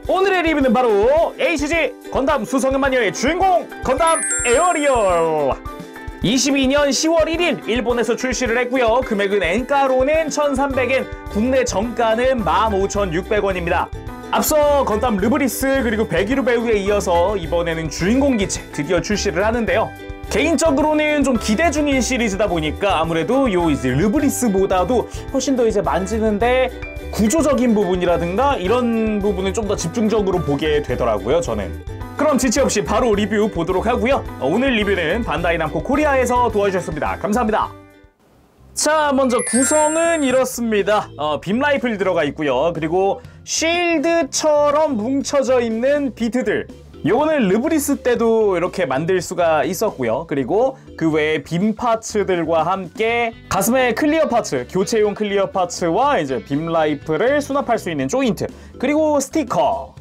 오늘의 리뷰는 바로 HG 건담 수성의 마녀의 주인공 건담 에어리얼. 22년 10월 1일 일본에서 출시를 했고요. 금액은 엔가로는 1,300엔, 국내 정가는 15,600원입니다. 앞서 건담 르브리스 그리고 백이루 배우에 이어서 이번에는 주인공 기체 드디어 출시를 하는데요. 개인적으로는 좀 기대 중인 시리즈다 보니까 아무래도 요 이제 르브리스보다도 훨씬 더 이제 만지는데 구조적인 부분이라든가 이런 부분을 좀 더 집중적으로 보게 되더라고요, 저는. 그럼 지체 없이 바로 리뷰 보도록 하고요. 오늘 리뷰는 반다이 남코 코리아에서 도와주셨습니다. 감사합니다. 자, 먼저 구성은 이렇습니다. 빔 라이플 들어가 있고요. 그리고 쉴드처럼 뭉쳐져 있는 비트들. 요거는 르브리스 때도 이렇게 만들 수가 있었고요. 그리고 그 외에 빔 파츠들과 함께 가슴에 클리어 파츠, 교체용 클리어 파츠와 이제 빔 라이플을 수납할 수 있는 조인트, 그리고 스티커.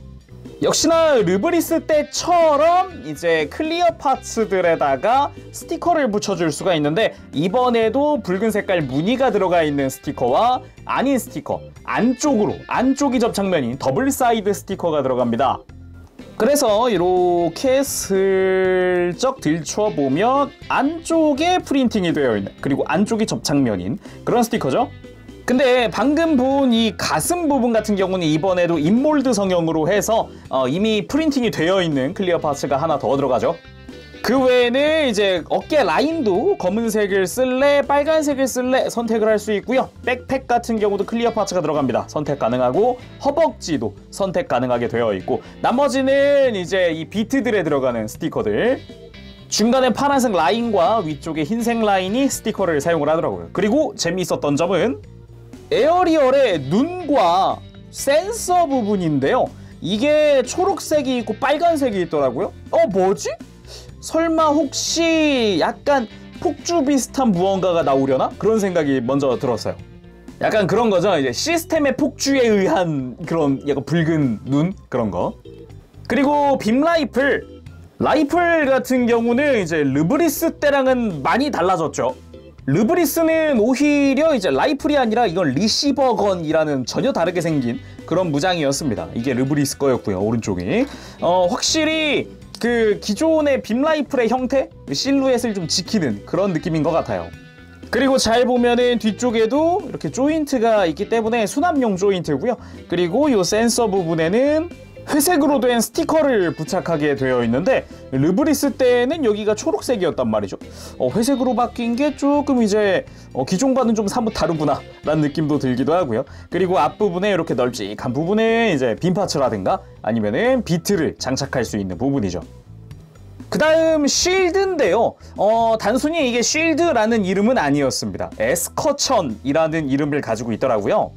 역시나 르브리스 때처럼 이제 클리어 파츠들에다가 스티커를 붙여줄 수가 있는데, 이번에도 붉은 색깔 무늬가 들어가 있는 스티커와 아닌 스티커, 안쪽이 접착면인 더블 사이드 스티커가 들어갑니다. 그래서 이렇게 슬쩍 들춰보면 안쪽에 프린팅이 되어 있는, 그리고 안쪽이 접착면인 그런 스티커죠. 근데 방금 본 이 가슴 부분 같은 경우는 이번에도 인몰드 성형으로 해서 이미 프린팅이 되어 있는 클리어 파츠가 하나 더 들어가죠. 그 외에는 이제 어깨 라인도 검은색을 쓸래 빨간색을 쓸래 선택을 할 수 있고요. 백팩 같은 경우도 클리어 파츠가 들어갑니다. 선택 가능하고 허벅지도 선택 가능하게 되어 있고, 나머지는 이제 이 비트들에 들어가는 스티커들, 중간에 파란색 라인과 위쪽에 흰색 라인이 스티커를 사용을 하더라고요. 그리고 재미있었던 점은 에어리얼의 눈과 센서 부분인데요. 이게 초록색이 있고 빨간색이 있더라고요. 뭐지? 설마 혹시 약간 폭주 비슷한 무언가가 나오려나? 그런 생각이 먼저 들었어요. 약간 그런 거죠. 이제 시스템의 폭주에 의한 그런 약간 붉은 눈? 그런 거. 그리고 빔 라이플 같은 경우는 이제 르브리스 때랑은 많이 달라졌죠. 르브리스는 오히려 이제 라이플이 아니라 이건 리시버건이라는 전혀 다르게 생긴 그런 무장이었습니다. 이게 르브리스 거였고요, 오른쪽이. 확실히 그 기존의 빔 라이플의 형태, 실루엣을 좀 지키는 그런 느낌인 것 같아요. 그리고 잘 보면은 뒤쪽에도 이렇게 조인트가 있기 때문에 수납용 조인트고요. 그리고 이 센서 부분에는 회색으로 된 스티커를 부착하게 되어 있는데, 르브리스 때는 여기가 초록색이었단 말이죠. 회색으로 바뀐 게 조금 이제 기존과는 좀 사뭇 다르구나 라는 느낌도 들기도 하고요. 그리고 앞부분에 이렇게 널찍한 부분에 이제 빔 파츠라든가 아니면은 비트를 장착할 수 있는 부분이죠. 그 다음 쉴드인데요. 단순히 이게 쉴드라는 이름은 아니었습니다. 에스커천이라는 이름을 가지고 있더라고요.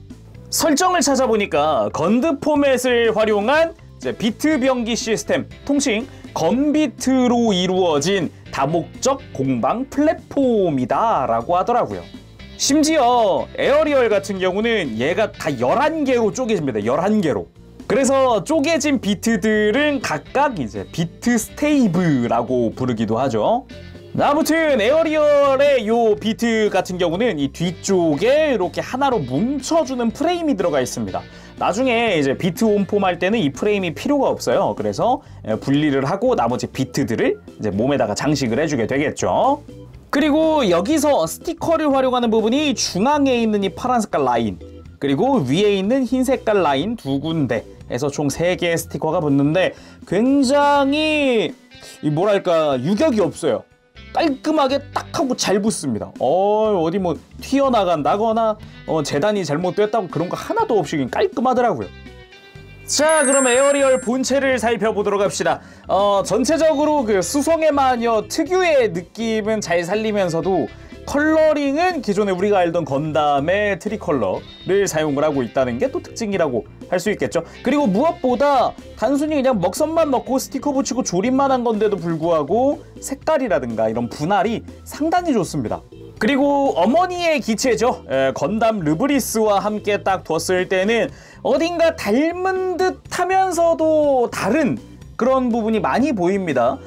설정을 찾아보니까 건드 포맷을 활용한 비트 병기 시스템, 통칭 건비트로 이루어진 다목적 공방 플랫폼이다 라고 하더라고요. 심지어 에어리얼 같은 경우는 얘가 다 11개로 쪼개집니다. 11개로. 그래서 쪼개진 비트들은 각각 이제 비트 스테이브라고 부르기도 하죠. 아무튼 에어리얼의 요 비트 같은 경우는 이 뒤쪽에 이렇게 하나로 뭉쳐주는 프레임이 들어가 있습니다. 나중에 이제 비트 홈폼할 때는 이 프레임이 필요가 없어요. 그래서 분리를 하고 나머지 비트들을 이제 몸에다가 장식을 해주게 되겠죠. 그리고 여기서 스티커를 활용하는 부분이 중앙에 있는 이 파란 색깔 라인, 그리고 위에 있는 흰 색깔 라인 두 군데에서 총 3개의 스티커가 붙는데, 굉장히 뭐랄까 유격이 없어요. 깔끔하게 딱 하고 잘 붙습니다. 어디 뭐 튀어나간다거나 재단이 잘못됐다고 그런 거 하나도 없이 깔끔하더라고요. 자, 그럼 에어리얼 본체를 살펴보도록 합시다. 전체적으로 그 수성의 마녀 특유의 느낌은 잘 살리면서도 컬러링은 기존에 우리가 알던 건담의 트리컬러를 사용을 하고 있다는 게 또 특징이라고 할 수 있겠죠. 그리고 무엇보다 단순히 그냥 먹선만 넣고 스티커 붙이고 조립만 한 건데도 불구하고 색깔이라든가 이런 분할이 상당히 좋습니다. 그리고 어머니의 기체죠. 건담 르브리스와 함께 딱 뒀을 때는 어딘가 닮은 듯 하면서도 다른 그런 부분이 많이 보입니다.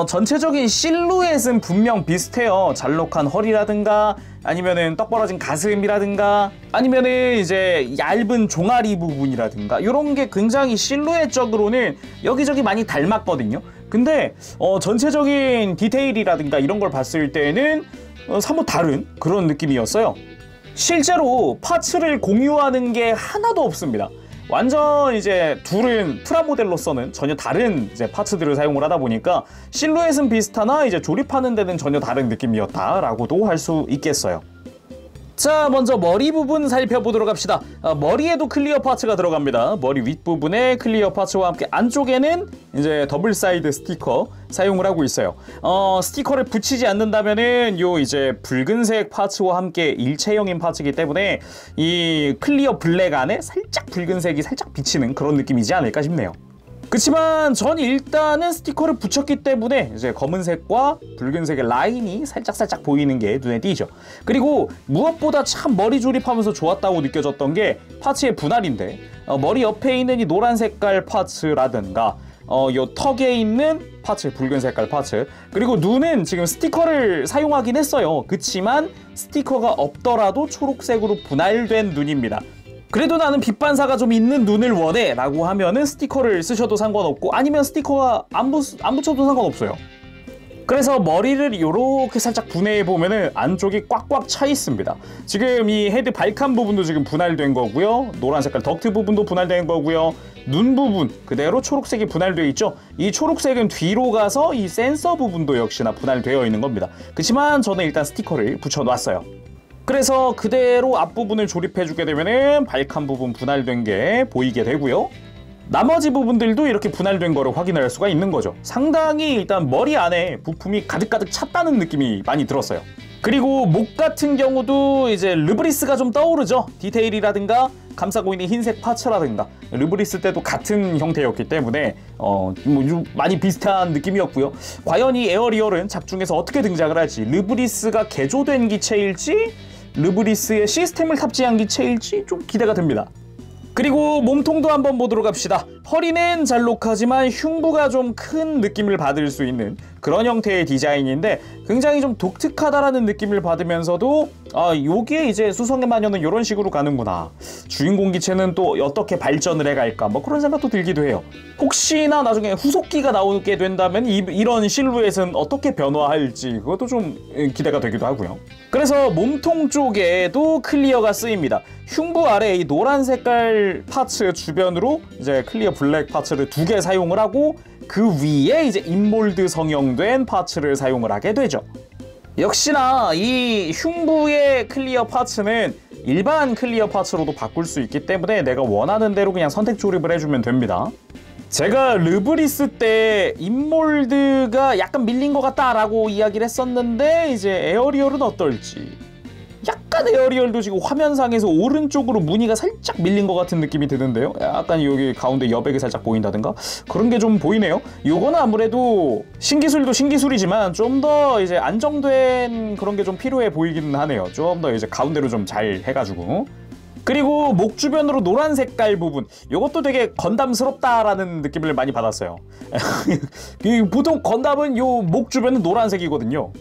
전체적인 실루엣은 분명 비슷해요. 잘록한 허리라든가 아니면은 떡 벌어진 가슴이라든가 아니면은 이제 얇은 종아리 부분이라든가 이런 게 굉장히 실루엣적으로는 여기저기 많이 닮았거든요. 근데 전체적인 디테일이라든가 이런 걸 봤을 때는 사뭇 다른 그런 느낌이었어요. 실제로 파츠를 공유하는 게 하나도 없습니다. 완전 이제 둘은 프라모델로서는 전혀 다른 이제 파츠들을 사용을 하다 보니까 실루엣은 비슷하나 이제 조립하는 데는 전혀 다른 느낌이었다라고도 할 수 있겠어요. 자, 먼저 머리 부분 살펴보도록 합시다. 머리에도 클리어 파츠가 들어갑니다. 머리 윗부분에 클리어 파츠와 함께 안쪽에는 이제 더블 사이드 스티커 사용을 하고 있어요. 스티커를 붙이지 않는다면은 요 이제 붉은색 파츠와 함께 일체형인 파츠이기 때문에 이 클리어 블랙 안에 살짝 붉은색이 살짝 비치는 그런 느낌이지 않을까 싶네요. 그치만 전 일단은 스티커를 붙였기 때문에 이제 검은색과 붉은색의 라인이 살짝 보이는 게 눈에 띄죠. 그리고 무엇보다 참 머리 조립하면서 좋았다고 느껴졌던 게 파츠의 분할인데 머리 옆에 있는 이 노란 색깔 파츠라든가 요 턱에 있는 파츠, 붉은 색깔 파츠, 그리고 눈은 지금 스티커를 사용하긴 했어요. 그치만 스티커가 없더라도 초록색으로 분할된 눈입니다. 그래도 나는 빛 반사가 좀 있는 눈을 원해 라고 하면은 스티커를 쓰셔도 상관없고 아니면 스티커가 안 붙여도 상관없어요. 그래서 머리를 이렇게 살짝 분해해 보면은 안쪽이 꽉꽉 차 있습니다. 지금 이 헤드 발칸 부분도 지금 분할된 거고요. 노란 색깔 덕트 부분도 분할된 거고요. 눈 부분 그대로 초록색이 분할되어 있죠. 이 초록색은 뒤로 가서 이 센서 부분도 역시나 분할되어 있는 겁니다. 그렇지만 저는 일단 스티커를 붙여놨어요. 그래서 그대로 앞부분을 조립해주게 되면은 발칸 부분 분할된 게 보이게 되고요. 나머지 부분들도 이렇게 분할된 거를 확인할 수가 있는 거죠. 상당히 일단 머리 안에 부품이 가득가득 찼다는 느낌이 많이 들었어요. 그리고 목 같은 경우도 이제 르브리스가 좀 떠오르죠. 디테일이라든가 감싸고 있는 흰색 파츠라든가 르브리스 때도 같은 형태였기 때문에 많이 비슷한 느낌이었고요. 과연 이 에어리얼은 작중에서 어떻게 등장을 할지, 르브리스가 개조된 기체일지 르브리스의 시스템을 탑재한 기체일지 좀 기대가 됩니다. 그리고 몸통도 한번 보도록 합시다. 허리는 잘록하지만 흉부가 좀 큰 느낌을 받을 수 있는 그런 형태의 디자인인데 굉장히 좀 독특하다라는 느낌을 받으면서도 요게 이제 수성의 마녀는 이런 식으로 가는구나, 주인공 기체는 또 어떻게 발전을 해갈까, 뭐 그런 생각도 들기도 해요. 혹시나 나중에 후속기가 나오게 된다면 이런 실루엣은 어떻게 변화할지 그것도 좀 기대가 되기도 하고요. 그래서 몸통 쪽에도 클리어가 쓰입니다. 흉부 아래 이 노란 색깔 파츠 주변으로 이제 클리어 블랙 파츠를 2개 사용을 하고 그 위에 이제 인몰드 성형된 파츠를 사용을 하게 되죠. 역시나 이 흉부의 클리어 파츠는 일반 클리어 파츠로도 바꿀 수 있기 때문에 내가 원하는 대로 그냥 선택 조립을 해주면 됩니다. 제가 르브리스 때 인몰드가 약간 밀린 것 같다라고 이야기를 했었는데 이제 에어리얼은 어떨지, 약간 에어리얼도 지금 화면상에서 오른쪽으로 무늬가 살짝 밀린 것 같은 느낌이 드는데요. 약간 여기 가운데 여백이 살짝 보인다든가 그런 게 좀 보이네요. 요거는 아무래도 신기술도 신기술이지만 좀 더 이제 안정된 그런 게 좀 필요해 보이기는 하네요. 좀 더 이제 가운데로 좀 잘 해가지고. 그리고 목 주변으로 노란 색깔 부분, 이것도 되게 건담스럽다라는 느낌을 많이 받았어요. 보통 건담은 요 목 주변은 노란색이거든요.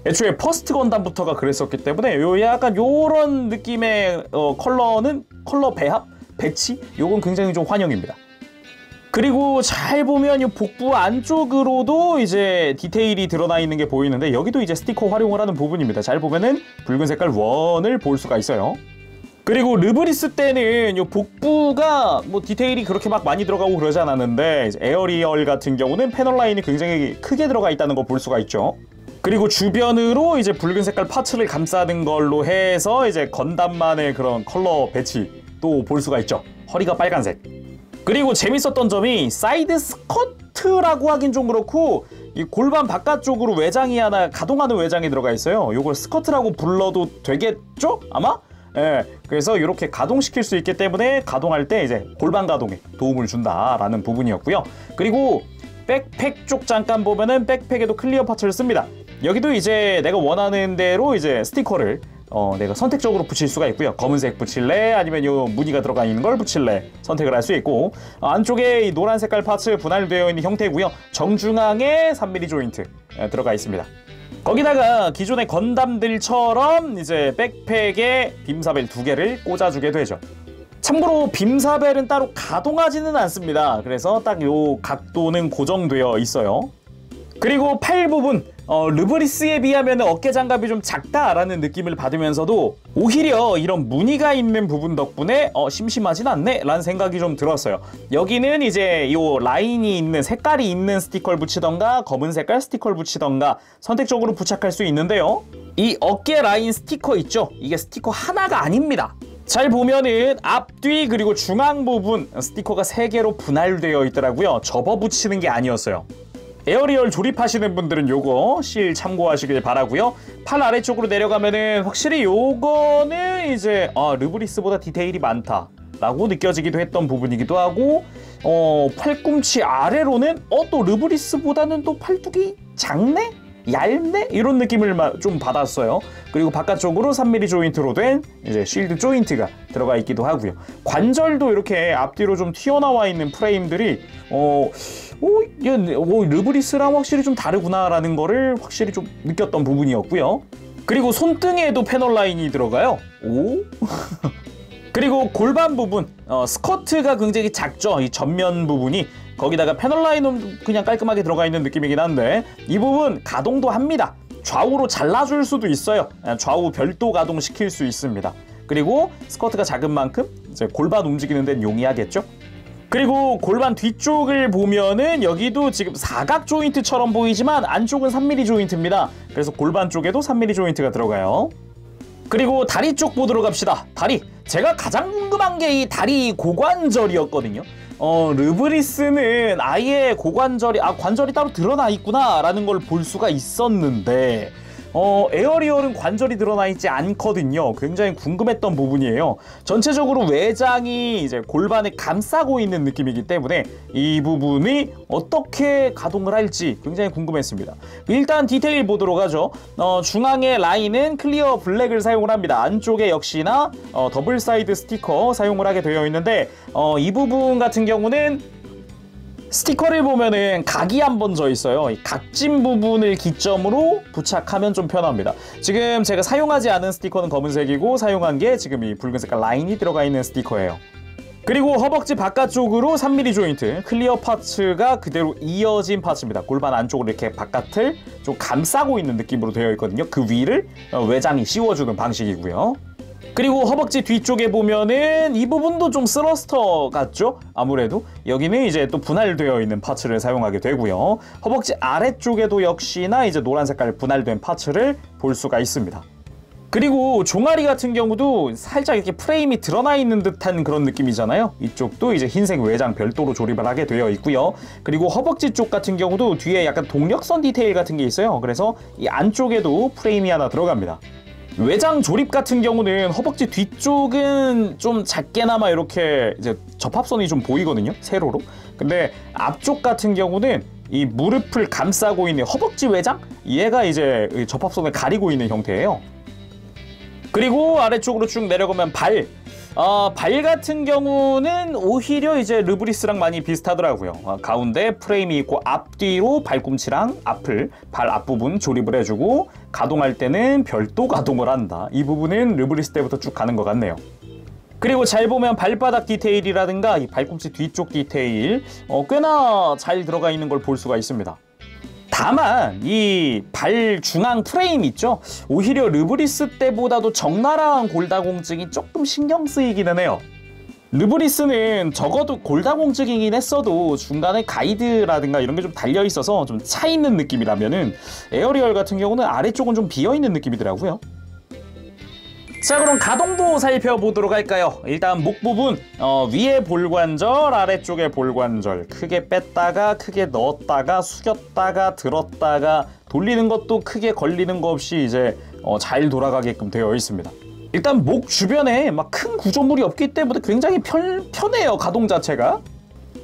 애초에 퍼스트 건담부터가 그랬었기 때문에 약간 요런 느낌의 컬러 배합? 배치? 요건 굉장히 좀 환영입니다. 그리고 잘 보면 이 복부 안쪽으로도 이제 디테일이 드러나 있는 게 보이는데 여기도 이제 스티커 활용을 하는 부분입니다. 잘 보면은 붉은 색깔 원을 볼 수가 있어요. 그리고 르브리스 때는 이 복부가 뭐 디테일이 그렇게 막 많이 들어가고 그러지 않았는데 에어리얼 같은 경우는 패널 라인이 굉장히 크게 들어가 있다는 거 볼 수가 있죠. 그리고 주변으로 이제 붉은 색깔 파츠를 감싸는 걸로 해서 이제 건담만의 그런 컬러 배치 또 볼 수가 있죠. 허리가 빨간색. 그리고 재밌었던 점이 사이드 스커트라고 하긴 좀 그렇고 이 골반 바깥쪽으로 외장이 하나 가동하는 외장이 들어가 있어요. 이걸 스커트라고 불러도 되겠죠? 아마? 예, 그래서 이렇게 가동시킬 수 있기 때문에 가동할 때 이제 골반 가동에 도움을 준다라는 부분이었고요. 그리고 백팩 쪽 잠깐 보면은 백팩에도 클리어 파츠를 씁니다. 여기도 이제 내가 원하는 대로 이제 스티커를 내가 선택적으로 붙일 수가 있고요. 검은색 붙일래 아니면 요 무늬가 들어가 있는 걸 붙일래 선택을 할 수 있고, 안쪽에 이 노란 색깔 파츠 분할되어 있는 형태고요. 정중앙에 3mm 조인트 들어가 있습니다. 거기다가 기존의 건담들처럼 이제 백팩에 빔사벨 2개를 꽂아주게 되죠. 참고로 빔사벨은 따로 가동하지는 않습니다. 그래서 딱 요 각도는 고정되어 있어요. 그리고 팔 부분, 르브리스에 비하면 어깨 장갑이 좀 작다라는 느낌을 받으면서도 오히려 이런 무늬가 있는 부분 덕분에 심심하진 않네 라는 생각이 좀 들었어요. 여기는 이제 요 라인이 있는 색깔이 있는 스티커를 붙이던가 검은 색깔 스티커를 붙이던가 선택적으로 부착할 수 있는데요. 이 어깨 라인 스티커 있죠? 이게 스티커 하나가 아닙니다. 잘 보면은 앞뒤 그리고 중앙 부분 스티커가 3개로 분할되어 있더라고요. 접어 붙이는 게 아니었어요. 에어리얼 조립하시는 분들은 요거 실 참고하시길 바라고요. 팔 아래쪽으로 내려가면은 확실히 요거는 이제 르브리스보다 디테일이 많다 라고 느껴지기도 했던 부분이기도 하고, 팔꿈치 아래로는 또 르브리스보다는 또 팔뚝이 작네? 얇네? 이런 느낌을 좀 받았어요. 그리고 바깥쪽으로 3mm 조인트로 된 이제 쉴드 조인트가 들어가 있기도 하고요. 관절도 이렇게 앞뒤로 좀 튀어나와 있는 프레임들이 르브리스랑 확실히 좀 다르구나라는 거를 확실히 좀 느꼈던 부분이었고요. 그리고 손등에도 패널 라인이 들어가요. 그리고 골반 부분, 스커트가 굉장히 작죠. 이 전면 부분이. 거기다가 패널 라인은 그냥 깔끔하게 들어가 있는 느낌이긴 한데 이 부분 가동도 합니다. 좌우로 잘라줄 수도 있어요. 좌우 별도 가동시킬 수 있습니다. 그리고 스커트가 작은 만큼 이제 골반 움직이는 데는 용이하겠죠. 그리고 골반 뒤쪽을 보면은 여기도 지금 사각 조인트처럼 보이지만 안쪽은 3mm 조인트입니다. 그래서 골반 쪽에도 3mm 조인트가 들어가요. 그리고 다리 쪽 보도록 합시다. 다리. 제가 가장 궁금한 게 이 다리 고관절이었거든요. 르브리스는 아예 관절이 따로 드러나 있구나 라는 걸 볼 수가 있었는데 에어리얼은 관절이 드러나 있지 않거든요. 굉장히 궁금했던 부분이에요. 전체적으로 외장이 이제 골반을 감싸고 있는 느낌이기 때문에 이 부분이 어떻게 가동을 할지 굉장히 궁금했습니다. 일단 디테일 보도록 하죠. 중앙의 라인은 클리어 블랙을 사용을 합니다. 안쪽에 역시나 더블 사이드 스티커 사용을 하게 되어 있는데 이 부분 같은 경우는 스티커를 보면은 각이 한 번 져 있어요. 이 각진 부분을 기점으로 부착하면 좀 편합니다. 지금 제가 사용하지 않은 스티커는 검은색이고 사용한 게 지금 이 붉은 색깔 라인이 들어가 있는 스티커예요. 그리고 허벅지 바깥쪽으로 3mm 조인트, 클리어 파츠가 그대로 이어진 파츠입니다. 골반 안쪽으로 이렇게 바깥을 좀 감싸고 있는 느낌으로 되어 있거든요. 그 위를 외장이 씌워주는 방식이고요. 그리고 허벅지 뒤쪽에 보면은 이 부분도 좀 스러스터 같죠? 아무래도 여기는 이제 또 분할되어 있는 파츠를 사용하게 되고요. 허벅지 아래쪽에도 역시나 이제 노란 색깔 분할된 파츠를 볼 수가 있습니다. 그리고 종아리 같은 경우도 살짝 이렇게 프레임이 드러나 있는 듯한 그런 느낌이잖아요. 이쪽도 이제 흰색 외장 별도로 조립을 하게 되어 있고요. 그리고 허벅지 쪽 같은 경우도 뒤에 약간 동력선 디테일 같은 게 있어요. 그래서 이 안쪽에도 프레임이 하나 들어갑니다. 외장 조립 같은 경우는 허벅지 뒤쪽은 좀 작게나마 이렇게 이제 접합선이 좀 보이거든요, 세로로. 근데 앞쪽 같은 경우는 이 무릎을 감싸고 있는 허벅지 외장? 얘가 이제 접합선을 가리고 있는 형태예요. 그리고 아래쪽으로 쭉 내려가면 발. 발 같은 경우는 오히려 이제 르브리스랑 많이 비슷하더라고요. 가운데 프레임이 있고 앞뒤로 발꿈치랑 발 앞부분 조립을 해주고 가동할 때는 별도 가동을 한다. 이 부분은 르브리스 때부터 쭉 가는 것 같네요. 그리고 잘 보면 발바닥 디테일이라든가 이 발꿈치 뒤쪽 디테일 꽤나 잘 들어가 있는 걸 볼 수가 있습니다. 다만 이 발 중앙 프레임 있죠? 오히려 르브리스 때보다도 적나라한 골다공증이 조금 신경 쓰이기는 해요. 르브리스는 적어도 골다공증이긴 했어도 중간에 가이드라든가 이런 게 좀 달려 있어서 좀 차 있는 느낌이라면은 에어리얼 같은 경우는 아래쪽은 좀 비어 있는 느낌이더라고요. 자, 그럼 가동도 살펴보도록 할까요? 일단 목 부분, 위에 볼관절, 아래쪽에 볼관절 크게 뺐다가 크게 넣었다가 숙였다가 들었다가 돌리는 것도 크게 걸리는 거 없이 이제 잘 돌아가게끔 되어 있습니다. 일단 목 주변에 막 큰 구조물이 없기 때문에 굉장히 편해요, 가동 자체가.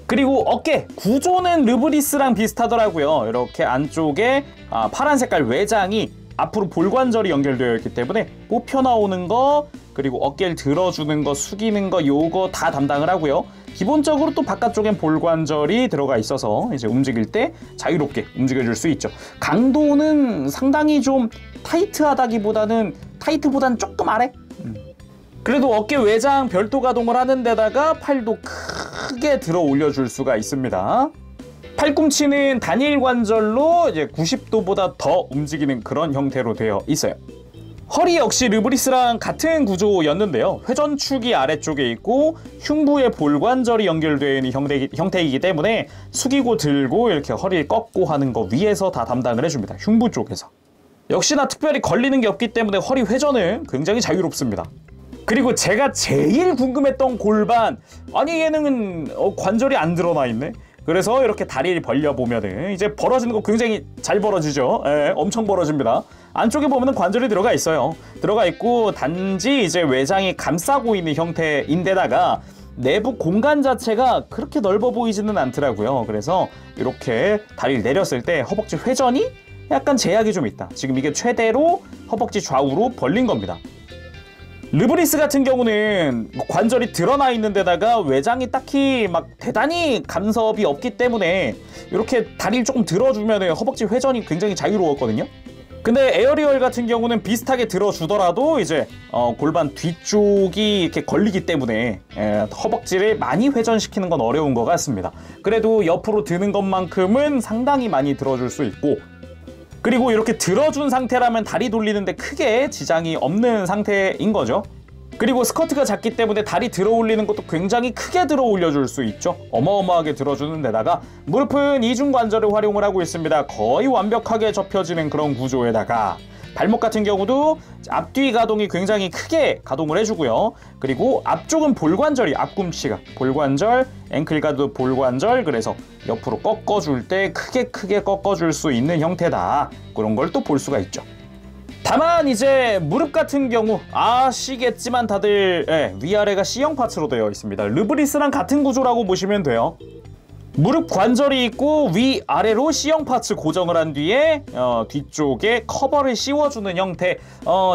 그리고 어깨 구조는 르브리스랑 비슷하더라고요. 이렇게 안쪽에 파란 색깔 외장이 앞으로 볼관절이 연결되어 있기 때문에 뽑혀 나오는 거, 그리고 어깨를 들어주는 거, 숙이는 거, 요거 다 담당을 하고요. 기본적으로 또 바깥쪽엔 볼관절이 들어가 있어서 이제 움직일 때 자유롭게 움직여줄 수 있죠. 강도는 상당히 좀 타이트하다기보다는 타이트보다는 조금 아래? 그래도 어깨 외장 별도 가동을 하는 데다가 팔도 크게 들어 올려줄 수가 있습니다. 팔꿈치는 단일 관절로 이제 90도보다 더 움직이는 그런 형태로 되어 있어요. 허리 역시 르브리스랑 같은 구조였는데요. 회전축이 아래쪽에 있고 흉부에 볼관절이 연결되어 있는 형태이기 때문에 숙이고 들고 이렇게 허리를 꺾고 하는 거 위에서 다 담당을 해줍니다. 흉부 쪽에서. 역시나 특별히 걸리는 게 없기 때문에 허리 회전은 굉장히 자유롭습니다. 그리고 제가 제일 궁금했던 골반, 아니 얘는 관절이 안 드러나 있네. 그래서 이렇게 다리를 벌려보면은 이제 벌어지는 거 굉장히 잘 벌어지죠. 예, 엄청 벌어집니다. 안쪽에 보면은 관절이 들어가 있어요. 들어가 있고 단지 이제 외장이 감싸고 있는 형태인데다가 내부 공간 자체가 그렇게 넓어 보이지는 않더라고요. 그래서 이렇게 다리를 내렸을 때 허벅지 회전이 약간 제약이 좀 있다. 지금 이게 최대로 허벅지 좌우로 벌린 겁니다. 르브리스 같은 경우는 관절이 드러나 있는 데다가 외장이 딱히 막 대단히 간섭이 없기 때문에 이렇게 다리를 조금 들어주면 허벅지 회전이 굉장히 자유로웠거든요. 근데 에어리얼 같은 경우는 비슷하게 들어주더라도 이제 골반 뒤쪽이 이렇게 걸리기 때문에 허벅지를 많이 회전시키는 건 어려운 것 같습니다. 그래도 옆으로 드는 것만큼은 상당히 많이 들어줄 수 있고, 그리고 이렇게 들어준 상태라면 다리 돌리는데 크게 지장이 없는 상태인 거죠. 그리고 스커트가 작기 때문에 다리 들어 올리는 것도 굉장히 크게 들어 올려줄 수 있죠. 어마어마하게 들어주는 데다가 무릎은 이중관절을 활용을 하고 있습니다. 거의 완벽하게 접혀지는 그런 구조에다가 발목 같은 경우도 앞뒤 가동이 굉장히 크게 가동을 해주고요. 그리고 앞쪽은 볼관절이, 앞꿈치가 볼관절, 앵클가드 볼관절, 그래서 옆으로 꺾어줄 때 크게 꺾어줄 수 있는 형태다. 그런 걸 또 볼 수가 있죠. 다만 이제 무릎 같은 경우 아시겠지만 다들 위아래가 C형 파츠로 되어 있습니다. 르브리스랑 같은 구조라고 보시면 돼요. 무릎 관절이 있고 위아래로 C형 파츠 고정을 한 뒤에 뒤쪽에 커버를 씌워주는 형태.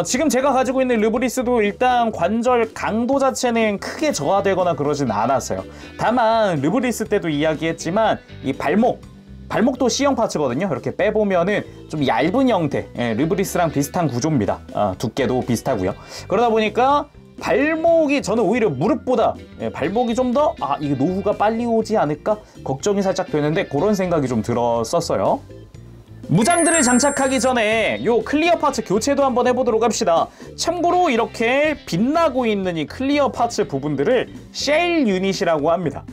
지금 제가 가지고 있는 르브리스도 일단 관절 강도 자체는 크게 저하되거나 그러진 않았어요. 다만 르브리스 때도 이야기했지만 이 발목도 C형 파츠거든요. 이렇게 빼보면은 좀 얇은 형태, 르브리스랑 비슷한 구조입니다. 두께도 비슷하고요. 그러다 보니까 발목이, 저는 오히려 무릎보다 발목이 좀 더 이게 노후가 빨리 오지 않을까 걱정이 살짝 되는데 그런 생각이 좀 들었었어요. 무장들을 장착하기 전에 요 클리어 파츠 교체도 한번 해보도록 합시다. 참고로 이렇게 빛나고 있는 이 클리어 파츠 부분들을 쉘 유닛이라고 합니다.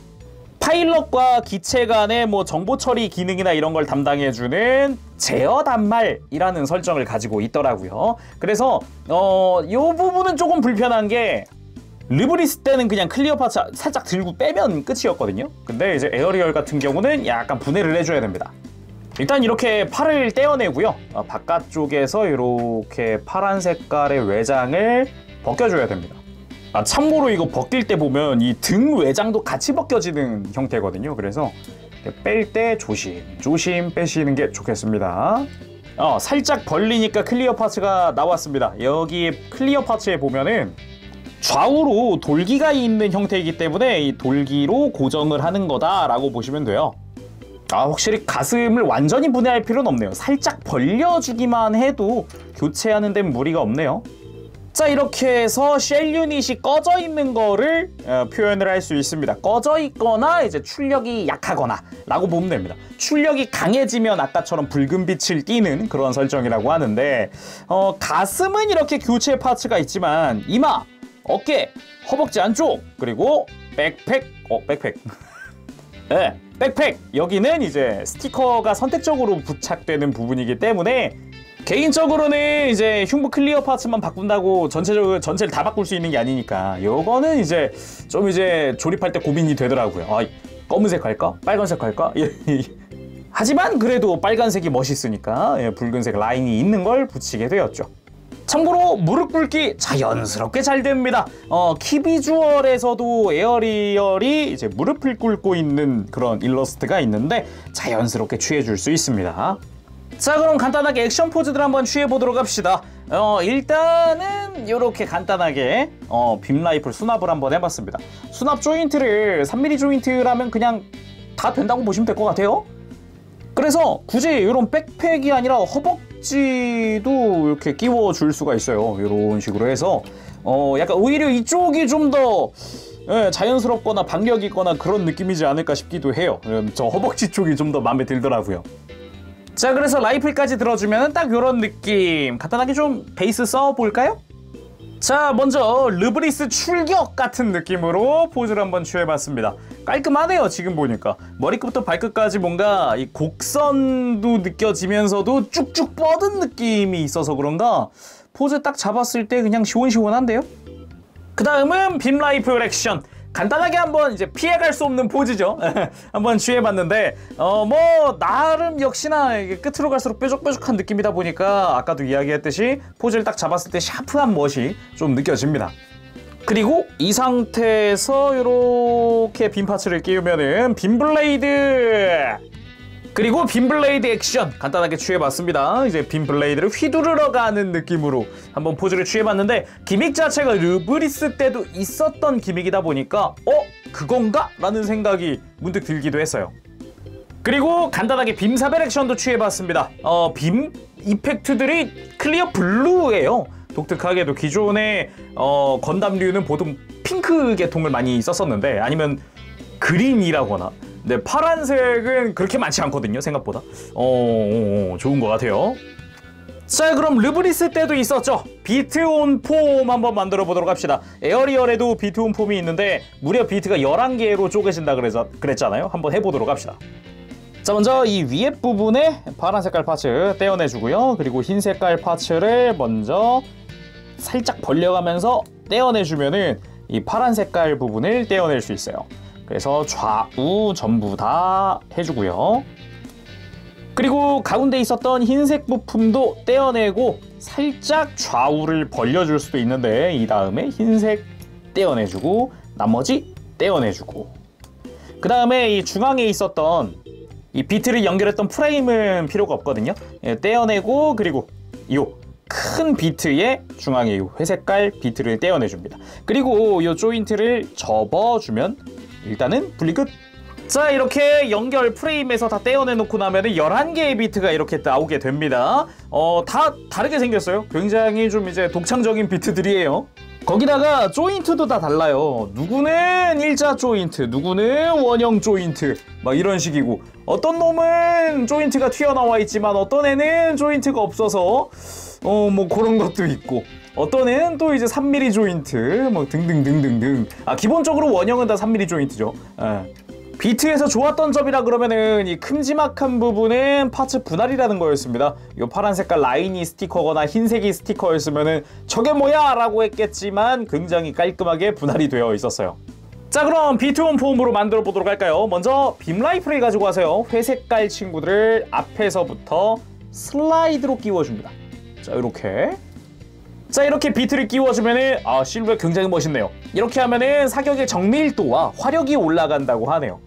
파일럿과 기체 간의 정보 처리 기능이나 이런 걸 담당해주는 제어 단말이라는 설정을 가지고 있더라고요. 그래서 요 부분은 조금 불편한 게 르브리스 때는 그냥 클리어 파츠 살짝 들고 빼면 끝이었거든요. 근데 이제 에어리얼 같은 경우는 약간 분해를 해줘야 됩니다. 일단 이렇게 팔을 떼어내고요. 바깥쪽에서 이렇게 파란 색깔의 외장을 벗겨줘야 됩니다. 참고로 이거 벗길 때 보면 이 등 외장도 같이 벗겨지는 형태거든요. 그래서 뺄 때 조심 빼시는 게 좋겠습니다. 살짝 벌리니까 클리어 파츠가 나왔습니다. 여기 클리어 파츠에 보면은 좌우로 돌기가 있는 형태이기 때문에 이 돌기로 고정을 하는 거다라고 보시면 돼요. 확실히 가슴을 완전히 분해할 필요는 없네요. 살짝 벌려주기만 해도 교체하는 데는 무리가 없네요. 자, 이렇게 해서 쉘 유닛이 꺼져 있는 거를 표현을 할 수 있습니다. 꺼져 있거나 이제 출력이 약하거나 라고 보면 됩니다. 출력이 강해지면 아까처럼 붉은 빛을 띠는 그런 설정이라고 하는데, 가슴은 이렇게 교체 파츠가 있지만 이마, 어깨, 허벅지 안쪽, 그리고 백팩, 네, 백팩, 여기는 이제 스티커가 선택적으로 부착되는 부분이기 때문에 개인적으로는 이제 흉부 클리어 파츠만 바꾼다고 전체를 다 바꿀 수 있는 게 아니니까 요거는 이제 좀 조립할 때 고민이 되더라고요. 검은색 할까? 빨간색 할까? 하지만 그래도 빨간색이 멋있으니까 붉은색 라인이 있는 걸 붙이게 되었죠. 참고로 무릎 꿇기 자연스럽게 잘 됩니다. 키비주얼에서도 에어리얼이 이제 무릎을 꿇고 있는 그런 일러스트가 있는데 자연스럽게 취해줄 수 있습니다. 자, 그럼 간단하게 액션 포즈들 한번 취해보도록 합시다. 일단은 이렇게 간단하게 빔 라이플 수납을 한번 해봤습니다. 수납 조인트를 3mm 조인트라면 그냥 다 된다고 보시면 될 것 같아요. 그래서 굳이 이런 백팩이 아니라 허벅지도 이렇게 끼워줄 수가 있어요. 이런 식으로 해서 약간 오히려 이쪽이 좀 더 자연스럽거나 박력 있거나 그런 느낌이지 않을까 싶기도 해요. 저 허벅지 쪽이 좀 더 마음에 들더라고요. 자, 그래서 라이플까지 들어주면 딱 이런 느낌. 간단하게 좀 베이스 써볼까요? 자, 먼저 르브리스 출격 같은 느낌으로 포즈를 한번 취해봤습니다. 깔끔하네요, 지금 보니까. 머리끝부터 발끝까지 뭔가 이 곡선도 느껴지면서도 쭉쭉 뻗은 느낌이 있어서 그런가 포즈 딱 잡았을 때 그냥 시원시원한데요? 그 다음은 빔 라이플 액션. 간단하게 한번 이제 피해갈 수 없는 포즈죠. 한번 취해봤는데 뭐 나름 역시나 이게 끝으로 갈수록 뾰족뾰족한 느낌이다 보니까 아까도 이야기했듯이 포즈를 딱 잡았을 때 샤프한 멋이 좀 느껴집니다. 그리고 이 상태에서 이렇게 빔 파츠를 끼우면은 빔 블레이드, 그리고 빔 블레이드 액션 간단하게 취해봤습니다. 이제 빔 블레이드를 휘두르러 가는 느낌으로 한번 포즈를 취해봤는데 기믹 자체가 르브리스 때도 있었던 기믹이다 보니까 그건가? 라는 생각이 문득 들기도 했어요. 그리고 간단하게 빔 사벨 액션도 취해봤습니다. 빔 이펙트들이 클리어 블루예요. 독특하게도 기존의 건담류는 보통 핑크 계통을 많이 썼었는데 아니면 그린이라거나 네, 파란색은 그렇게 많지 않거든요, 생각보다. 좋은 것 같아요. 자, 그럼 르브리스 때도 있었죠. 비트 온 폼 한번 만들어 보도록 합시다. 에어리얼에도 비트 온 폼이 있는데 무려 비트가 11개로 쪼개진다 그랬잖아요. 한번 해보도록 합시다. 자, 먼저 이 위에 부분에 파란 색깔 파츠 떼어내주고요. 그리고 흰 색깔 파츠를 먼저 살짝 벌려가면서 떼어내주면은 이 파란 색깔 부분을 떼어낼 수 있어요. 그래서 좌우 전부 다 해주고요. 그리고 가운데 있었던 흰색 부품도 떼어내고 살짝 좌우를 벌려줄 수도 있는데 이 다음에 흰색 떼어내주고 나머지 떼어내주고 그 다음에 이 중앙에 있었던 이 비트를 연결했던 프레임은 필요가 없거든요. 떼어내고 그리고 이 큰 비트의 중앙에 이 회색깔 비트를 떼어내줍니다. 그리고 이 조인트를 접어주면 일단은 분리 끝! 자, 이렇게 연결 프레임에서 다 떼어내놓고 나면 11개의 비트가 이렇게 나오게 됩니다. 다 다르게 생겼어요. 굉장히 좀 이제 독창적인 비트들이에요. 거기다가 조인트도 다 달라요. 누구는 일자 조인트, 누구는 원형 조인트 막 이런 식이고 어떤 놈은 조인트가 튀어나와 있지만 어떤 애는 조인트가 없어서 뭐 그런 것도 있고 어떤 애는 또 이제 3mm 조인트 뭐 등등등등등. 기본적으로 원형은 다 3mm 조인트죠. 비트에서 좋았던 점이라 그러면은 이 큼지막한 부분은 파츠 분할이라는 거였습니다. 이 파란 색깔 라인이 스티커거나 흰색이 스티커였으면은 저게 뭐야? 라고 했겠지만 굉장히 깔끔하게 분할이 되어 있었어요. 자, 그럼 비트 온 폼으로 만들어 보도록 할까요? 먼저 빔 라이플을 가지고 와서요. 회색깔 친구들을 앞에서부터 슬라이드로 끼워줍니다. 자, 이렇게 비트를 끼워주면은 실루엣 굉장히 멋있네요. 이렇게 하면은 사격의 정밀도와 화력이 올라간다고 하네요.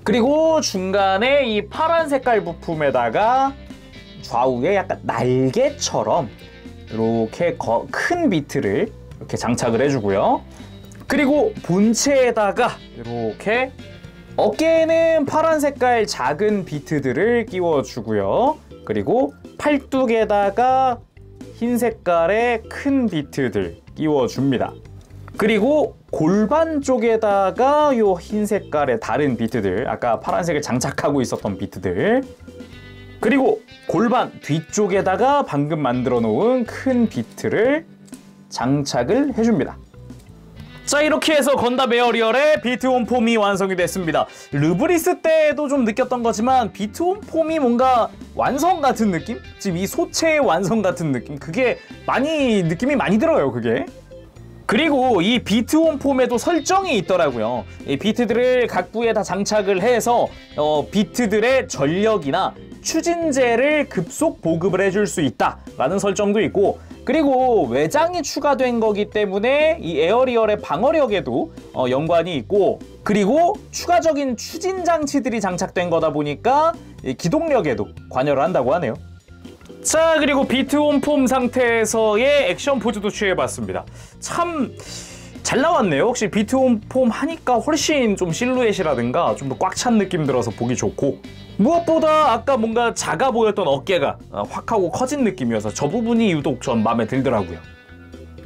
그리고 중간에 이 파란 색깔 부품에다가 좌우에 약간 날개처럼 이렇게 큰 비트를 이렇게 장착을 해주고요. 그리고 본체에다가 이렇게 어깨에는 파란 색깔 작은 비트들을 끼워주고요. 그리고 팔뚝에다가 흰 색깔의 큰 비트들 끼워줍니다. 그리고 골반 쪽에다가 요 흰 색깔의 다른 비트들, 아까 파란색을 장착하고 있었던 비트들, 그리고 골반 뒤쪽에다가 방금 만들어 놓은 큰 비트를 장착을 해줍니다. 자, 이렇게 해서 건담 에어리얼의 비트 온 폼이 완성이 됐습니다. 르브리스 때도 좀 느꼈던 거지만 비트 온 폼이 뭔가 완성 같은 느낌? 지금 이 소체의 완성 같은 느낌? 그게 느낌이 많이 들어요, 그게. 그리고 이 비트 온 폼에도 설정이 있더라고요. 이 비트들을 각 부에 다 장착을 해서 비트들의 전력이나 추진제를 급속 보급을 해줄 수 있다라는 설정도 있고, 그리고 외장이 추가된 거기 때문에 이 에어리얼의 방어력에도 연관이 있고, 그리고 추가적인 추진 장치들이 장착된 거다 보니까 기동력에도 관여를 한다고 하네요. 자, 그리고 비트 온 폼 상태에서의 액션 포즈도 취해봤습니다. 참 잘 나왔네요. 혹시 비트 온 폼 하니까 훨씬 좀 실루엣이라든가 좀 더 꽉 찬 느낌 들어서 보기 좋고, 무엇보다 아까 뭔가 작아 보였던 어깨가 확 하고 커진 느낌이어서 저 부분이 유독 전 마음에 들더라고요.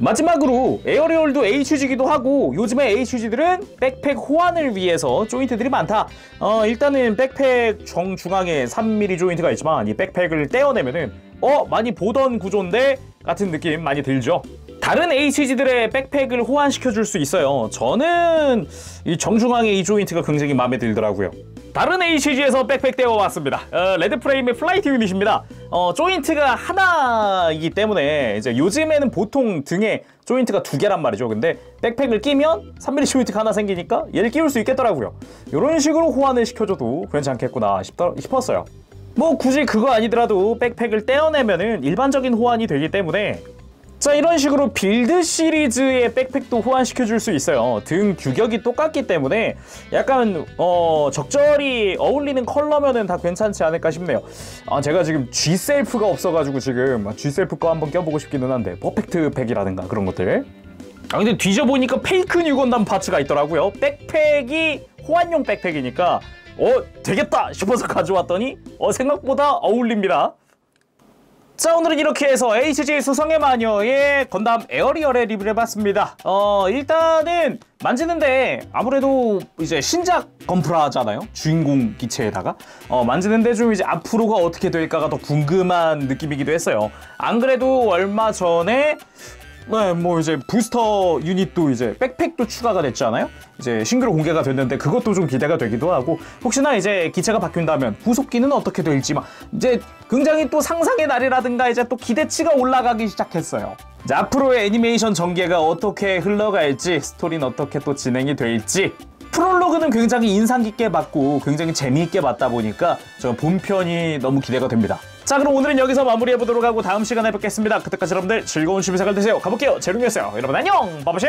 마지막으로 에어리얼도 HG기도 하고, 요즘에 HG들은 백팩 호환을 위해서 조인트들이 많다. 일단은 백팩 정중앙에 3mm 조인트가 있지만 이 백팩을 떼어내면은 많이 보던 구조인데 같은 느낌 많이 들죠. 다른 HG들의 백팩을 호환시켜줄 수 있어요. 저는 이 정중앙에 이 조인트가 굉장히 마음에 들더라고요. 다른 HG에서 백팩 떼어왔습니다. 레드프레임의 플라이트 유닛입니다. 조인트가 하나이기 때문에 이제 요즘에는 보통 등에 조인트가 2개란 말이죠. 근데 백팩을 끼면 3mm 조인트가 하나 생기니까 얘를 끼울 수 있겠더라고요. 이런 식으로 호환을 시켜줘도 괜찮겠구나 싶었어요. 뭐 굳이 그거 아니더라도 백팩을 떼어내면은 일반적인 호환이 되기 때문에, 자, 이런 식으로 빌드 시리즈의 백팩도 호환시켜줄 수 있어요. 등 규격이 똑같기 때문에 약간 적절히 어울리는 컬러면은 다 괜찮지 않을까 싶네요. 제가 지금 G셀프가 없어가지고 지금 G셀프 거 한번 껴보고 싶기는 한데, 퍼펙트 팩이라든가 그런 것들. 근데 뒤져보니까 페이크 뉴건담 파츠가 있더라고요. 백팩이 호환용 백팩이니까 되겠다 싶어서 가져왔더니 생각보다 어울립니다. 자, 오늘은 이렇게 해서 HG 수성의 마녀의 건담 에어리얼의 리뷰를 해봤습니다. 일단은 만지는데 아무래도 이제 신작 건프라잖아요. 주인공 기체에다가 만지는데 좀 이제 앞으로가 어떻게 될까가 더 궁금한 느낌이기도 했어요. 안 그래도 얼마 전에 뭐 이제 부스터 유닛도 이제 백팩도 추가가 됐잖아요. 이제 신규로 공개가 됐는데 그것도 좀 기대가 되기도 하고, 혹시나 이제 기체가 바뀐다면 후속기는 어떻게 될지 막 이제 굉장히 또 상상의 날이라든가 이제 또 기대치가 올라가기 시작했어요. 이제 앞으로의 애니메이션 전개가 어떻게 흘러갈지, 스토리는 어떻게 또 진행이 될지. 프롤로그는 굉장히 인상 깊게 봤고 굉장히 재미있게 봤다 보니까 저 본편이 너무 기대가 됩니다. 자, 그럼 오늘은 여기서 마무리해보도록 하고 다음 시간에 뵙겠습니다. 그때까지 여러분들 즐거운 취미 생활 되세요. 가볼게요. 제룽이었어요. 여러분 안녕! 바보시!